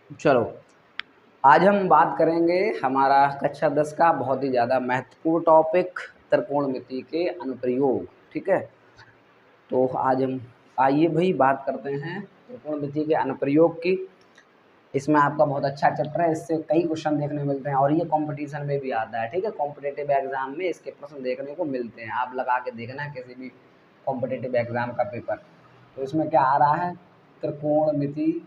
चलो, आज हम बात करेंगे हमारा कक्षा 10 का बहुत ही ज़्यादा महत्वपूर्ण टॉपिक त्रिकोणमिति के अनुप्रयोग। ठीक है, तो आज हम आइए भाई बात करते हैं त्रिकोणमिति के अनुप्रयोग की। इसमें आपका बहुत अच्छा चैप्टर है, इससे कई क्वेश्चन देखने को मिलते हैं और ये कंपटीशन में भी आता है। ठीक है, कॉम्पिटिटिव एग्जाम में इसके प्रश्न देखने को मिलते हैं। आप लगा के देखना किसी भी कॉम्पिटिटिव एग्जाम का पेपर। तो इसमें क्या आ रहा है, त्रिकोणमिति।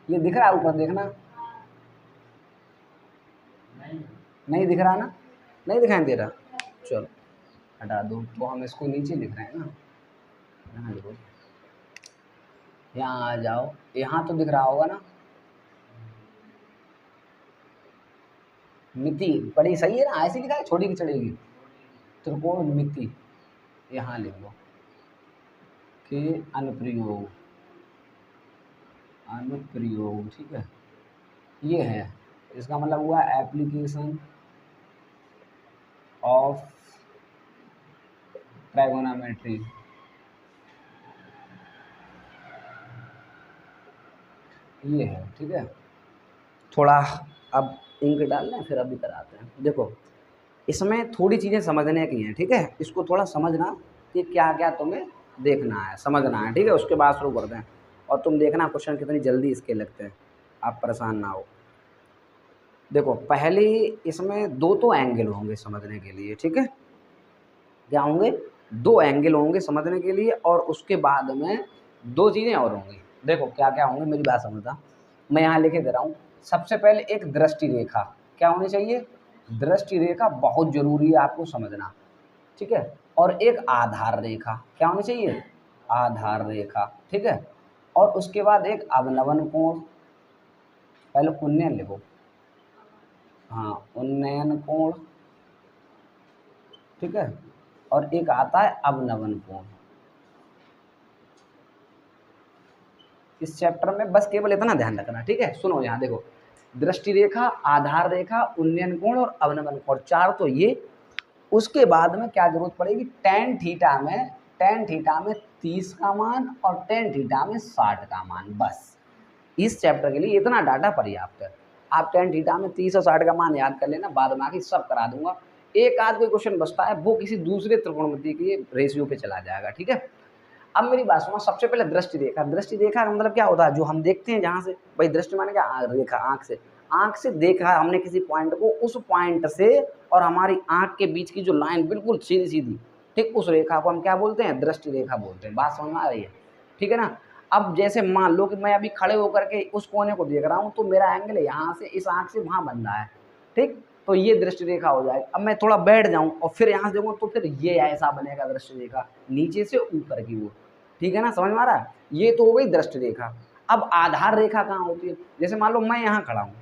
ये दिख रहा है ऊपर, देखना। नहीं दिख रहा ना, नहीं दिखाई दे रहा। चलो हटा दो, तो हम इसको नीचे लिख रहे हैं ना। यहाँ लिखो, यहाँ आ जाओ, यहाँ तो दिख रहा होगा ना। मिति बड़ी सही है ना, ऐसी लिखा है, छोटी की चढ़ेगी। त्रिकोणमिति यहाँ लिख लो के अनुप्रयोग, अनुप्रयोग। ठीक है, ये है, इसका मतलब हुआ एप्लीकेशन ऑफ ट्राइगोनोमेट्री। ये है, ठीक है। थोड़ा अब इंक डाल लें, फिर अभी कराते हैं। देखो, इसमें थोड़ी चीज़ें समझने की हैं। ठीक है, इसको थोड़ा समझना कि क्या क्या तुम्हें देखना है, समझना है। ठीक है, उसके बाद शुरू करते हैं। और तुम देखना क्वेश्चन कितनी जल्दी इसके लगते हैं, आप परेशान ना हो। देखो, पहले इसमें दो तो एंगल होंगे समझने के लिए। ठीक है, क्या होंगे, दो एंगल होंगे समझने के लिए, और उसके बाद में दो चीज़ें और होंगी। देखो क्या क्या होंगे, मेरी बात समझना। मैं यहाँ लिखे दे रहा हूँ। सबसे पहले एक दृष्टि रेखा क्या होनी चाहिए, दृष्टि रेखा बहुत जरूरी है आपको समझना। ठीक है, और एक आधार रेखा क्या होनी चाहिए, आधार रेखा। ठीक है, और उसके बाद एक अवनवन कोण, पहले उन्नयन लिखो। हाँ, उन्नयन कोण। ठीक है, और एक आता है अवनवन कोण। इस चैप्टर में बस केवल इतना ध्यान रखना। ठीक है, सुनो यहाँ देखो, दृष्टि रेखा, आधार रेखा, उन्नयन कोण और अवनवन कोण, चार तो ये। उसके बाद में क्या जरूरत पड़ेगी, टेन थीटा में, टेन थीटा में 30 का मान और टेन थीटा में 60 का मान। बस इस चैप्टर के लिए इतना डाटा पर्याप्त है। आप टेन थीटा में 30 और 60 का मान याद कर लेना, बाद में आके सब करा दूंगा। एक आध कोई क्वेश्चन बचता है, वो किसी दूसरे त्रिकोणमिति के रेशियो पे चला जाएगा। ठीक है, अब मेरी बात सुनो। सबसे पहले दृष्टि रेखा। दृष्टि रेखा का मतलब क्या होता है, जो हम देखते हैं जहाँ से, भाई दृष्टि माने क्या, रेखा, आंख से, आंख से देखा हमने किसी पॉइंट को, उस पॉइंट से और हमारी आंख के बीच की जो लाइन बिल्कुल सीधी सीधी, ठीक, उस रेखा को हम क्या बोलते हैं, दृष्टि रेखा बोलते हैं। बात समझ में आ रही है, ठीक है ना। अब जैसे मान लो कि मैं अभी खड़े होकर के उस कोने को देख रहा हूँ, तो मेरा एंगल यहाँ से इस आंख से वहां बन रहा है। ठीक, तो ये दृष्टि रेखा हो जाएगी। अब मैं थोड़ा बैठ जाऊं और फिर यहाँ से देखूँ, तो फिर ये ऐसा बनेगा दृष्टि रेखा, नीचे से ऊपर की ओर। ठीक है ना, समझ में आ रहा है। ये तो हो गई दृष्टि रेखा। अब आधार रेखा कहाँ होती है, जैसे मान लो मैं यहाँ खड़ा हूँ,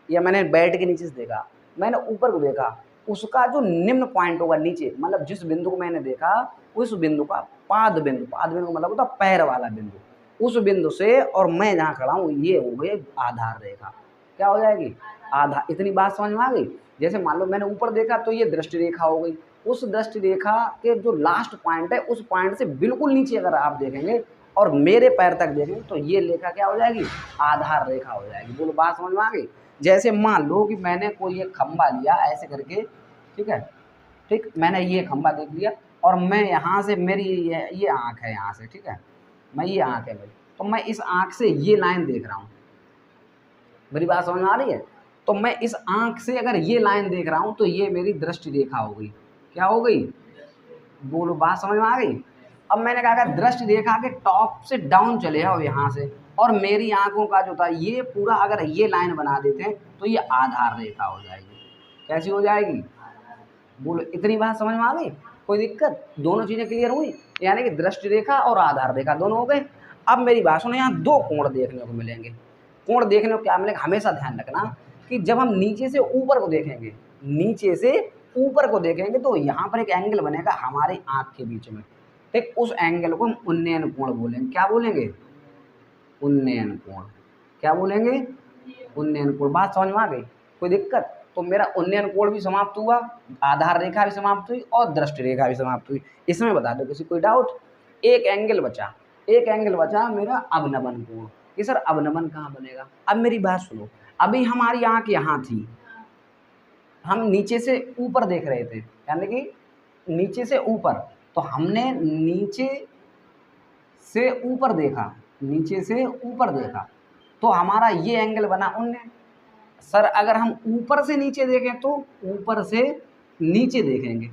या मैंने बेड के नीचे से देखा, मैंने ऊपर को देखा, उसका जो निम्न पॉइंट होगा नीचे, मतलब जिस बिंदु को मैंने देखा, उस बिंदु का पाद बिंदु, पाद बिंदु मतलब होता पैर वाला बिंदु, उस बिंदु से और मैं जहाँ खड़ा हूँ, ये हो गई आधार रेखा। क्या हो जाएगी, आधार। इतनी बात समझ में आ गई। जैसे मान लो मैंने ऊपर देखा, तो ये दृष्टि रेखा हो गई। उस दृष्टि रेखा के जो लास्ट पॉइंट है, उस पॉइंट से बिल्कुल नीचे अगर आप देखेंगे और मेरे पैर तक देखेंगे, तो ये रेखा क्या हो जाएगी, आधार रेखा हो जाएगी। बोलो बात समझ में आ गई। जैसे मान लो कि मैंने कोई एक खंबा लिया ऐसे करके, ठीक है, ठीक, मैंने ये खंबा देख लिया, और मैं यहाँ से, मेरी ये आँख है यहाँ से, ठीक है, मैं ये आँख है मेरी, तो मैं इस आँख से ये लाइन देख रहा हूँ। मेरी बात समझ में आ रही है। तो मैं इस आँख से अगर ये लाइन देख रहा हूँ, तो ये मेरी दृष्टि रेखा हो गई। क्या हो गई, बोलो बात समझ में आ गई। अब मैंने कहा अगर दृष्टि रेखा के टॉप से डाउन चले आओ यहाँ से, और मेरी आंखों का जो था ये पूरा अगर ये लाइन बना देते हैं, तो ये आधार रेखा हो जाएगी। कैसी हो जाएगी, बोलो। इतनी बात समझ में आ गई, कोई दिक्कत, दोनों चीजें क्लियर हुई। यानी कि दृष्टि रेखा और आधार रेखा दोनों हो गए। अब मेरी बात सुनो, यहाँ दो कोण देखने को मिलेंगे। कोण देखने को क्या मिलेगा, हमेशा ध्यान रखना कि जब हम नीचे से ऊपर को देखेंगे, नीचे से ऊपर को देखेंगे, तो यहाँ पर एक एंगल बनेगा हमारी आंख के बीच में। ठीक, उस एंगल को हम उन्नयन कोण बोलेंगे। क्या बोलेंगे, उन्नयन कोण। क्या बोलेंगे, उन्नयन कोण। बात समझ में आ गई, कोई दिक्कत। तो मेरा उन्नयन कोण भी समाप्त हुआ, आधार रेखा भी समाप्त हुई और दृष्टि रेखा भी समाप्त हुई। इसमें बता दो किसी कोई डाउट। एक एंगल बचा, एक एंगल बचा मेरा अवनवन कोण। कि सर अवनमन कहाँ बनेगा। अब मेरी बात सुनो, अभी हमारी आँख यहाँ थी, हम नीचे से ऊपर देख रहे थे, यानी कि नीचे से ऊपर, तो हमने नीचे से ऊपर देखा, नीचे से ऊपर देखा, तो हमारा ये एंगल बना 19। सर अगर हम ऊपर से नीचे देखें तो ऊपर से नीचे देखेंगे,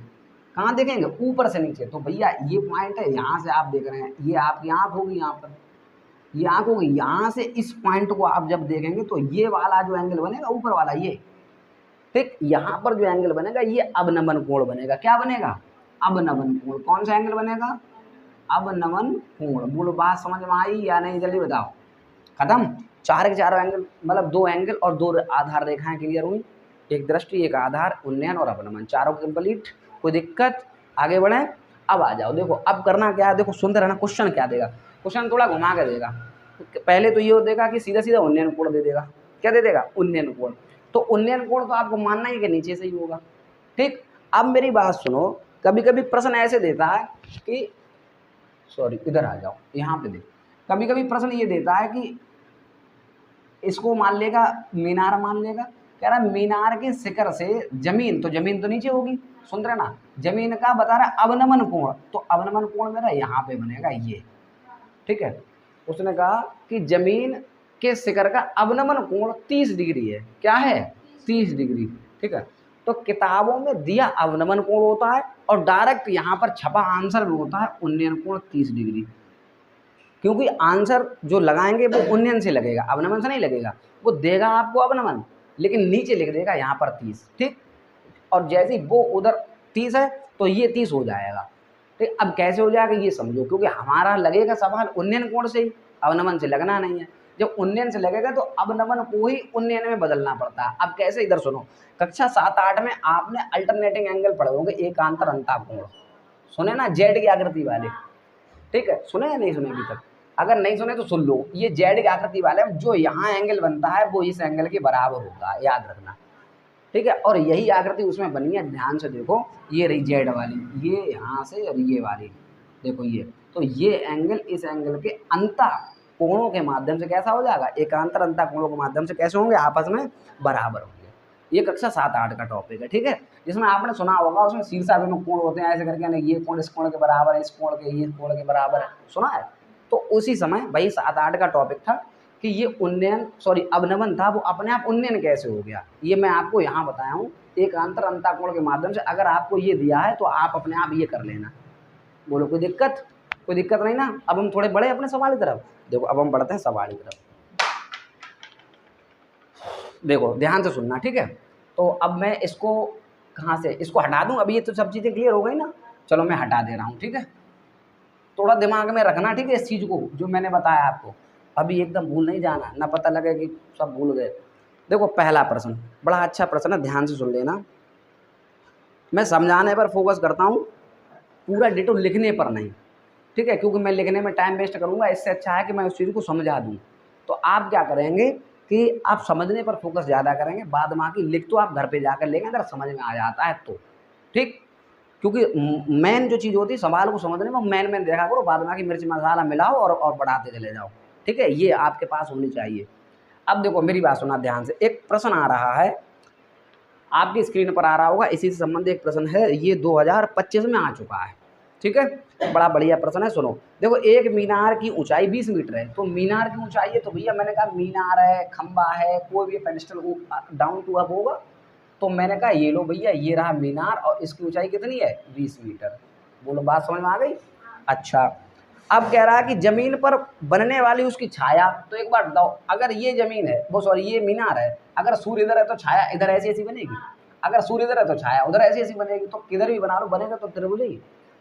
कहाँ देखेंगे, ऊपर से नीचे। तो भैया ये पॉइंट है, यहाँ से आप देख रहे हैं, ये आपकी आँख होगी, यहाँ पर ये आँख होगी, यहाँ से इस पॉइंट को आप जब देखेंगे तो ये वाला जो एंगल बनेगा ऊपर वाला ये, ठीक, यहाँ पर जो एंगल बनेगा ये अवनमन कोण बनेगा। क्या बनेगा, अवनमन कोण। कौन सा एंगल बनेगा, अवनमन कोण। बोलो बात समझ में आई या नहीं, जल्दी बताओ। खत्म, चार के चारों एंगल, मतलब 2 एंगल और 2 आधार रेखाएं क्लियर हुई, एक दृष्टि, एक आधार, उन्नयन और अवनमन, चारों कंप्लीट। कोई दिक्कत, आगे बढ़े। अब आ जाओ, देखो अब करना क्या है, देखो सुनते रहना, क्वेश्चन क्या देगा, क्वेश्चन थोड़ा घुमा के देगा। पहले तो ये देगा कि सीधा सीधा उन्नयन कोण दे देगा। क्या दे देगा, उन्नयन कोण। तो उन्नयन कोण तो आपको मानना ही कि नीचे से ही होगा, ठीक। अब मेरी बात सुनो, कभी कभी प्रश्न ऐसे देता है कि, सॉरी इधर आ जाओ, यहाँ पे देखो, कभी कभी प्रश्न ये देता है कि इसको मान लेगा मीनार, मान लेगा, कह रहा है मीनार के शिखर से जमीन, तो जमीन तो नीचे होगी, सुन रहे ना, जमीन का बता रहा है अवनमन कोण, तो अवनमन कोण मेरा यहाँ पे बनेगा ये, ठीक है। उसने कहा कि जमीन के शिखर का अवनमन कोण 30 डिग्री है। क्या है, 30 डिग्री, ठीक है। तो किताबों में दिया अवनमन कोण होता है और डायरेक्ट यहाँ पर छपा आंसर में होता है उन्नयन कोण 30 डिग्री, क्योंकि आंसर जो लगाएंगे वो उन्नयन से लगेगा, अवनमन से नहीं लगेगा। वो देगा आपको अवनमन, लेकिन नीचे लिख देगा यहाँ पर 30, ठीक। और जैसे ही वो उधर 30 है तो ये 30 हो जाएगा, ठीक। अब कैसे हो जाएगा ये समझो, क्योंकि हमारा लगेगा सवाल उन्नयन कोण से ही, अवनमन से लगना नहीं है। जब उन्नयन से लगेगा तो अवनमन को ही उन्नयन में बदलना पड़ता है। अब कैसे, इधर सुनो, कक्षा 7-8 में आपने अल्टरनेटिंग एंगल पढ़े होंगे, एकांतर अंतःकोण, सुने ना, जेड की आकृति वाले, ठीक है, सुने या नहीं सुने अभी तक, अगर नहीं सुने तो सुन लो। ये जेड की आकृति वाले जो यहाँ एंगल बनता है वो इस एंगल के बराबर होता है, याद रखना, ठीक है। और यही आकृति उसमें बनी है, ध्यान से देखो, ये रही जेड वाली, ये यहाँ से और ये वाली, देखो ये, तो ये एंगल इस एंगल के अंतः कोणों के माध्यम से कैसा हो जाएगा, एकांतर अंतः कोणों के माध्यम से कैसे होंगे, आपस में बराबर होंगे। ये कक्षा 7-8 का टॉपिक है, ठीक है, जिसमें आपने सुना होगा, उसमें शीर्षाभिमुख कोण होते हैं ऐसे करके, ये कोण इस कोण के बराबर है, इस कोण के ये कोण के बराबर है, सुना है। तो उसी समय भाई 7-8 का टॉपिक था कि ये उन्नयन, सॉरी अवनमन था, वो अपने आप उन्नयन कैसे हो गया, ये मैं आपको यहाँ बताया हूँ, एकांतर अंतःकोण के माध्यम से। अगर आपको ये दिया है तो आप अपने आप ये कर लेना। बोलो कोई दिक्कत, कोई दिक्कत नहीं ना। अब हम थोड़े बड़े अपने सवाल की तरफ, देखो अब हम बढ़ते हैं सवाल की तरफ, देखो ध्यान से सुनना, ठीक है। तो अब मैं इसको कहाँ से, इसको हटा दूँ, अभी ये तो सब चीज़ें क्लियर हो गई ना, चलो मैं हटा दे रहा हूँ, ठीक है। थोड़ा दिमाग में रखना, ठीक है, इस चीज़ को जो मैंने बताया आपको, अभी एकदम भूल नहीं जाना, ना पता लगे कि सब भूल गए। देखो पहला प्रश्न बड़ा अच्छा प्रश्न है, ध्यान से सुन लेना। मैं समझाने पर फोकस करता हूँ, पूरा डिटो लिखने पर नहीं, ठीक है, क्योंकि मैं लिखने में टाइम वेस्ट करूँगा, इससे अच्छा है कि मैं उस चीज़ को समझा दूँ। तो आप क्या करेंगे कि आप समझने पर फोकस ज़्यादा करेंगे, बाद बाकी लिख तो आप घर पे जाकर लेंगे अगर समझ में आ जाता है तो, ठीक। क्योंकि मेन जो चीज़ होती है सवाल को समझने में, मेन देखा करो, बाद बाकी मिर्च मसाला मिलाओ और बढ़ाते चले जाओ, ठीक है, ये आपके पास होनी चाहिए। अब देखो मेरी बात सुना ध्यान से, एक प्रश्न आ रहा है, आपकी स्क्रीन पर आ रहा होगा, इसी से संबंधित एक प्रश्न है, ये 2025 में आ चुका है, ठीक है, बड़ा बढ़िया प्रश्न है। सुनो, देखो एक मीनार की ऊंचाई 20 मीटर है, तो मीनार की ऊंचाई है, तो भैया मैंने कहा मीनार है, खंबा है, कोई भी पेडिस्टल डाउन टू अप होगा, तो मैंने कहा ये लो भैया, ये रहा मीनार और इसकी ऊंचाई कितनी है, 20 मीटर। बोलो बात समझ में आ गई। अच्छा, अब कह रहा है कि जमीन पर बनने वाली उसकी छाया, तो एक बार बताओ, अगर ये जमीन है, वो सॉरी ये मीनार है, अगर सूर्य इधर है तो छाया इधर ऐसी ऐसी बनेगी, अगर सूर्य इधर है तो छाया उधर ऐसी ऐसी बनेगी, तो किधर भी बना लो बनेगा तो त्रिभुज ही।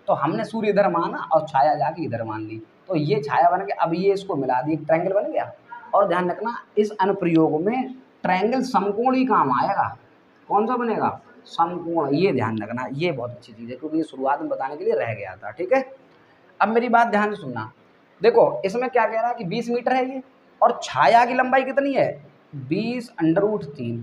तो हमने सूर्य इधर माना और छाया जाके इधर मान ली, तो ये छाया बन के अब ये इसको मिला दी, ट्रायंगल बन गया। और ध्यान रखना इस अनुप्रयोग में ट्रायंगल समकोण ही काम आएगा, कौन सा बनेगा, समकोण, ये ध्यान रखना, ये बहुत अच्छी चीज़ है, क्योंकि ये शुरुआत में बताने के लिए रह गया था, ठीक है। अब मेरी बात ध्यान से सुनना, देखो इसमें क्या कह रहा है कि 20 मीटर है ये, और छाया की लंबाई कितनी है, 20√3,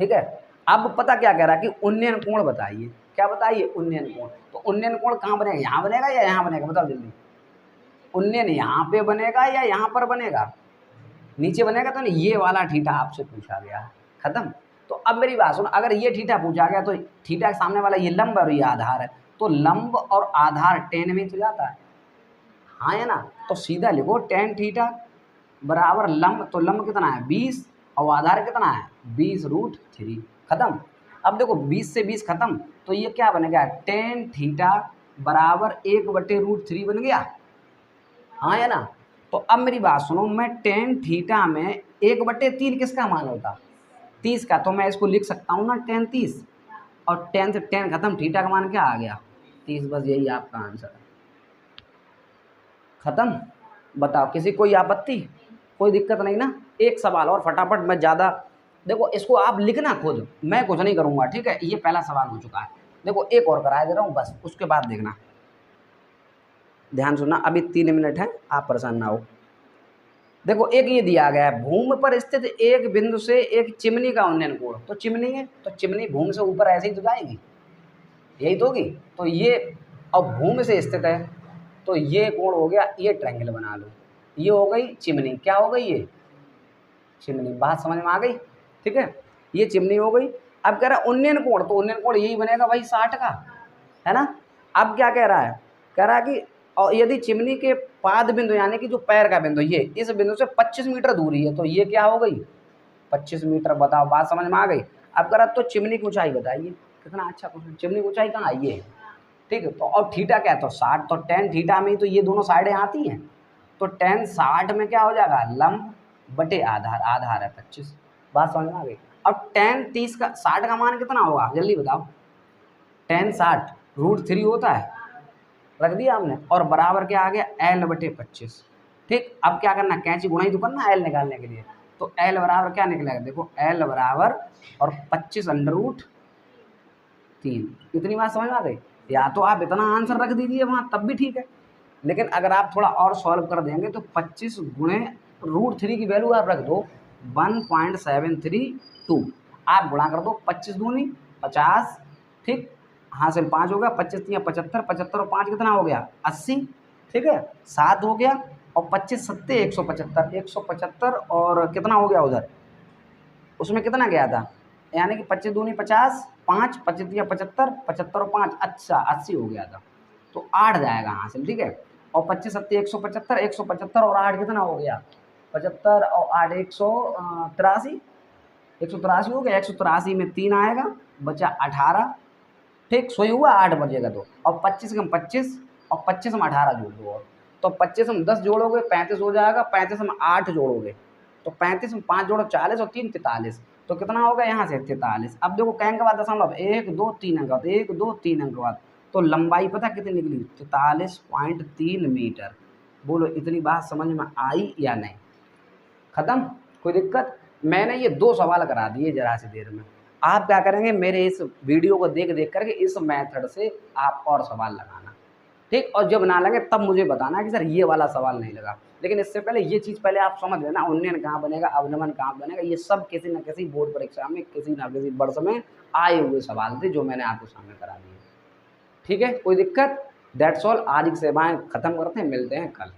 ठीक है। अब पता क्या कह रहा है कि उन्नयन कोण बताइए, क्या बताइए, उन्नयन कोण। तो उन्नयन कोण कहाँ बनेगा, यहाँ बनेगा या यहाँ बनेगा, बताओ जल्दी। उन्नयन यहाँ पे बनेगा या यहाँ पर बनेगा, नीचे बनेगा तो नहीं, ये वाला थीटा आपसे पूछा गया, खत्म। तो अब मेरी बात सुनो, अगर ये थीटा पूछा गया तो थीटा के सामने वाला ये लंब और ये आधार है, तो लंब और आधार टेन में तो जाता है, हाँ है ना। तो सीधा लिखो टेन थीटा बराबर लंब, तो लंब कितना है 20 और आधार कितना है 20√3, खत्म। अब देखो 20 से 20 खत्म, तो ये क्या बनेगा टेन थीटा बराबर 1/√3 बन गया, हाँ है ना। तो अब मेरी बात सुनो, मैं टेन थीटा में 1/3 किसका मान होता 30 का, तो मैं इसको लिख सकता हूँ ना टेन 30, और 10 से 10 खत्म, थीटा का मान क्या आ गया 30, बस यही आपका आंसर है, खत्म। बताओ किसी कोई आपत्ति, कोई दिक्कत नहीं ना। एक सवाल और फटाफट, मैं ज़्यादा, देखो इसको आप लिखना खुद, मैं कुछ नहीं करूँगा, ठीक है। ये पहला सवाल हो चुका है, देखो एक और करा दे रहा हूँ बस, उसके बाद देखना, ध्यान सुनना, अभी 3 मिनट है, आप परेशान ना हो। देखो एक ये दिया गया है, भूमि पर स्थित एक बिंदु से एक चिमनी का उन्नयन कोण, तो चिमनी है तो चिमनी भूमि से ऊपर ऐसे ही तो जाएगी, यही तो होगी। तो ये अब भूमि से स्थित है, तो ये कोण हो गया, ये ट्रायंगल बना लो, ये हो गई चिमनी, क्या हो गई ये चिमनी, बात समझ में आ गई, ठीक है। ये चिमनी हो गई। अब कह रहा है उन्नयन कोण, तो उन्नयन कोण यही बनेगा भाई 60 का, है ना। अब क्या कह रहा है, कह रहा है कि और यदि चिमनी के पाद बिंदु यानी कि जो पैर का बिंदु, ये इस बिंदु से 25 मीटर दूरी है, तो ये क्या हो गई 25 मीटर, बताओ बात समझ में आ गई। अब कह रहा तो चिमनी की ऊंचाई बताइए, कितना अच्छा क्वेश्चन, चिमनी की ऊंचाई कहाँ आई है, ठीक है। तो और थीटा क्या है तो 60, तो टेन थीटा में तो ये दोनों साइडें आती हैं, तो टेन 60 में क्या हो जाएगा लंब बटे आधार, आधार है 25, बात समझ में आ गई। अब टेन 30 का 60 का मान कितना होगा जल्दी बताओ, टेन 60√3 होता है, रख दिया हमने, और बराबर क्या आ गया L/25, ठीक। अब क्या करना, कैंची गुणा ही तो करना L निकालने के लिए, तो L बराबर क्या निकलेगा, देखो L बराबर और 25√3, इतनी बात समझ में आ गई। या तो आप इतना आंसर रख दीजिए वहाँ तब भी ठीक है, लेकिन अगर आप थोड़ा और सॉल्व कर देंगे तो 25 गुणे √3 की वैल्यू आप रख दो 1.732, आप गुणा कर दो 25 दूनी 50, ठीक, हासिल 5 हो गया, 25 3 75, 75 और 5 कितना हो गया 80, ठीक है, 7 हो गया, और 25 सत्ते 175, 175 और कितना हो गया उधर, उसमें कितना गया था, यानी कि 25 दूनी 50, 5 25 3 75, 75 और 5, अच्छा 80 हो गया था, तो 8 जाएगा हासिल, ठीक है। और 25 सत्ते 175, 175 और 8 कितना हो गया 75 और 8 183, 183 हो गया, 183 में 3 आएगा, बचा 18, ठीक, सोई हुआ 8 बजेगा तो, और 25 कम 25 और 25 में 18 जोड़ दो, और तो 25 में 10 जोड़ोगे 35 हो जाएगा, 35 में 8 जोड़ोगे तो 35 में 5 जोड़ो 40 और 3 43, तो कितना होगा यहाँ से 43। अब देखो कैंक के बाद दशमलव 1 2 3 अंक बाद, 1 2 3 अंक बाद, तो लंबाई पता कितनी निकली 43.3 मीटर। बोलो इतनी बात समझ में आई या नहीं, खत्म, कोई दिक्कत। मैंने ये 2 सवाल करा दिए जरा सी देर में, आप क्या करेंगे मेरे इस वीडियो को देख देख करके इस मेथड से आप और सवाल लगाना, ठीक। और जब ना लगे तब मुझे बताना कि सर ये वाला सवाल नहीं लगा, लेकिन इससे पहले ये चीज़ पहले आप समझ लेना, उन्नयन कहाँ बनेगा, अवनमन कहाँ बनेगा, ये सब किसी न किसी बोर्ड परीक्षा में किसी न किसी वर्ष में आए हुए सवाल थे जो मैंने आपको सामने करा दिए, ठीक है, कोई दिक्कत। दैट्स ऑल, आज की सेवाएं खत्म करते हैं, मिलते हैं कल।